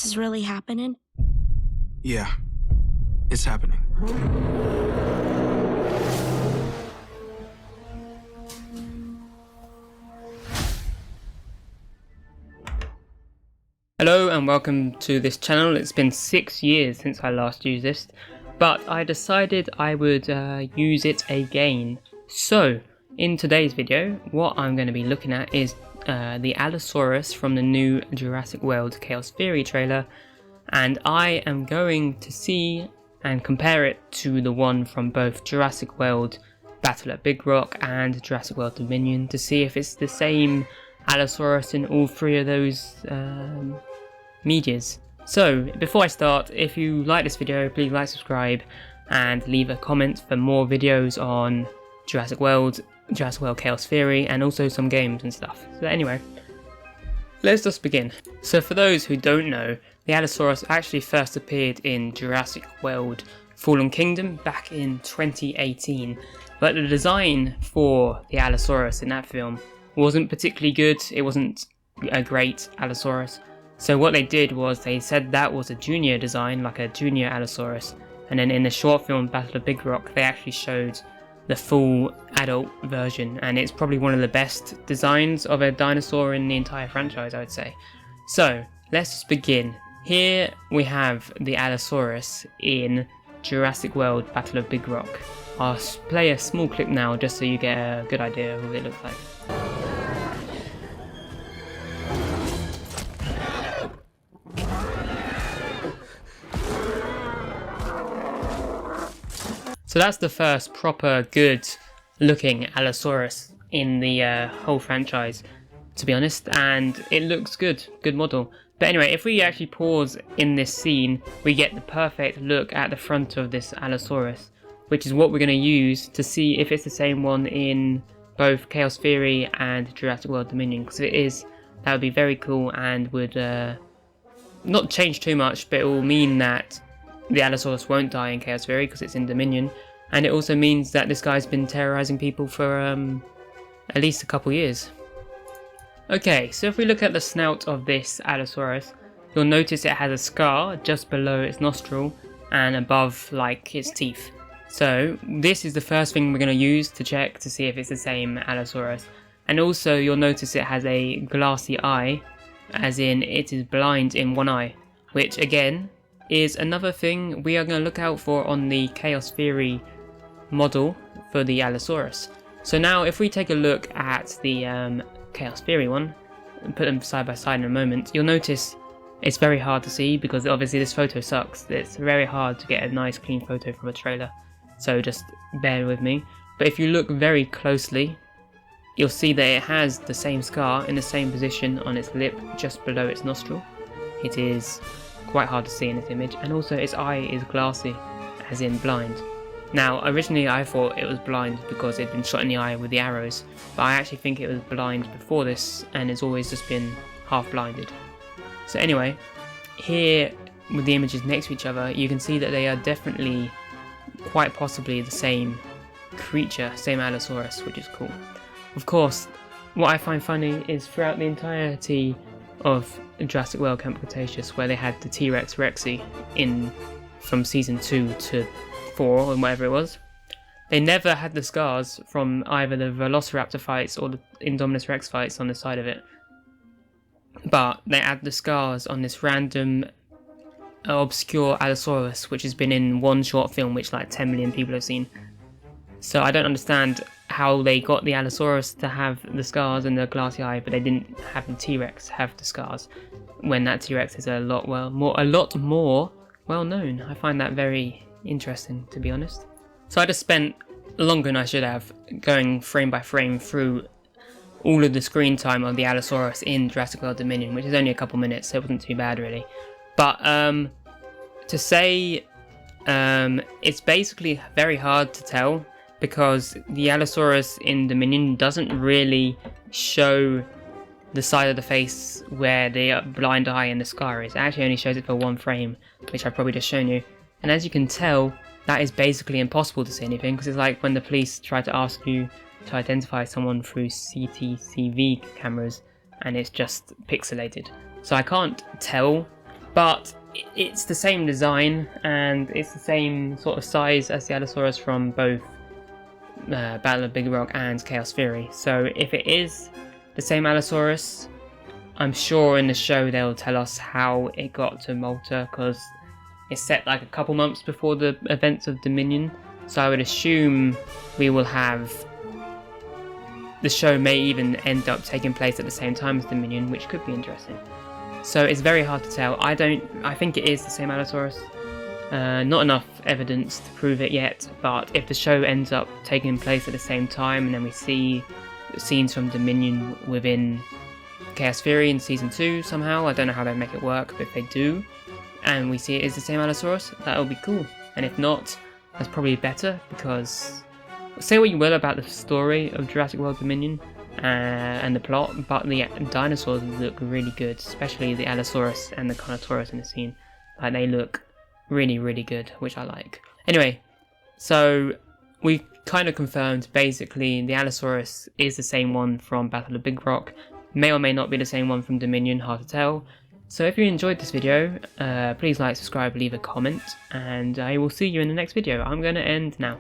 is really happening? Yeah, it's happening. Hello and welcome to this channel. It's been 6 years since I last used this, but I decided I would use it again. So, in today's video, what I'm going to be looking at is the Allosaurus from the new Jurassic World Chaos Theory trailer, and I am going to see and compare it to the one from both Jurassic World Battle at Big Rock and Jurassic World Dominion to see if it's the same Allosaurus in all three of those medias. So before I start, if you like this video, please like, subscribe and leave a comment for more videos on Jurassic World Chaos Theory and also some games and stuff. So anyway, let's just begin. So for those who don't know, the Allosaurus actually first appeared in Jurassic World Fallen Kingdom back in 2018, but the design for the Allosaurus in that film wasn't particularly good. It wasn't a great Allosaurus. So what they did was they said that was a junior design, like a junior Allosaurus, and then in the short film Battle of Big Rock they actually showed the full adult version, and it's probably one of the best designs of a dinosaur in the entire franchise, I would say. So let's just begin. Here we have the Allosaurus in Jurassic World Battle of Big Rock. I'll play a small clip now just so you get a good idea of what it looks like. So that's the first proper good looking Allosaurus in the whole franchise, to be honest, and it looks good model. But anyway, if we actually pause in this scene, we get the perfect look at the front of this Allosaurus, which is what we're going to use to see if it's the same one in both Chaos Theory and Jurassic World Dominion, because if it is, that would be very cool and would not change too much, but it will mean that the Allosaurus won't die in Chaos Theory because it's in Dominion, and it also means that this guy's been terrorizing people for at least a couple years. Okay, so if we look at the snout of this Allosaurus, you'll notice it has a scar just below its nostril and above like its teeth. So this is the first thing we're going to use to check to see if it's the same Allosaurus. And also you'll notice it has a glassy eye, as in it is blind in one eye, which again is another thing we are going to look out for on the Chaos Theory model for the Allosaurus. So now if we take a look at the Chaos Theory one and put them side by side in a moment, you'll notice it's very hard to see because obviously this photo sucks. It's very hard to get a nice clean photo from a trailer, so just bear with me. But if you look very closely, you'll see that it has the same scar in the same position on its lip just below its nostril. It is quite hard to see in this image, and also its eye is glassy, as in blind. Now originally I thought it was blind because it'd been shot in the eye with the arrows, but I actually think it was blind before this and it's always just been half blinded. So anyway, here with the images next to each other, you can see that they are definitely quite possibly the same creature, same Allosaurus, which is cool. Of course, what I find funny is throughout the entirety of Jurassic World Camp Cretaceous, where they had the T-Rex Rexy in from season 2 to 4 or whatever it was, they never had the scars from either the Velociraptor fights or the Indominus Rex fights on the side of it, but they add the scars on this random obscure Allosaurus which has been in one short film which like 10 million people have seen. So I don't understand how they got the Allosaurus to have the scars and the glassy eye, but they didn't have the T-Rex have the scars, when that T-Rex is a lot more well known. I find that very interesting, to be honest. So I just spent longer than I should have going frame by frame through all of the screen time of the Allosaurus in Jurassic World Dominion, which is only a couple minutes, so it wasn't too bad really. But to say it's basically very hard to tell, because the Allosaurus in Dominion doesn't really show the side of the face where the blind eye and the scar is. It actually only shows it for one frame, which I've probably just shown you. And as you can tell, that is basically impossible to see anything, because it's like when the police try to ask you to identify someone through CCTV cameras and it's just pixelated. So I can't tell but it's the same design and it's the same sort of size as the Allosaurus from both Battle of Big Rock and Chaos Fury. So if it is the same Allosaurus, I'm sure in the show they'll tell us how it got to Malta, because it's set like a couple months before the events of Dominion. So I would assume we will have... the show may even end up taking place at the same time as Dominion, which could be interesting. So it's very hard to tell. I think it is the same Allosaurus. Not enough evidence to prove it yet, but if the show ends up taking place at the same time and then we see scenes from Dominion within Chaos Fury in Season 2 somehow, I don't know how they make it work, but if they do, and we see it is the same Allosaurus, that would be cool. And if not, that's probably better, because say what you will about the story of Jurassic World Dominion and the plot, but the dinosaurs look really good, especially the Allosaurus and the Carnotaurus in the scene. Like, they look really, really good, which I like. Anyway, so we kind of confirmed basically the Allosaurus is the same one from Battle of Big Rock. May or may not be the same one from Dominion, hard to tell. So if you enjoyed this video, please like, subscribe, leave a comment, and I will see you in the next video. I'm going to end now.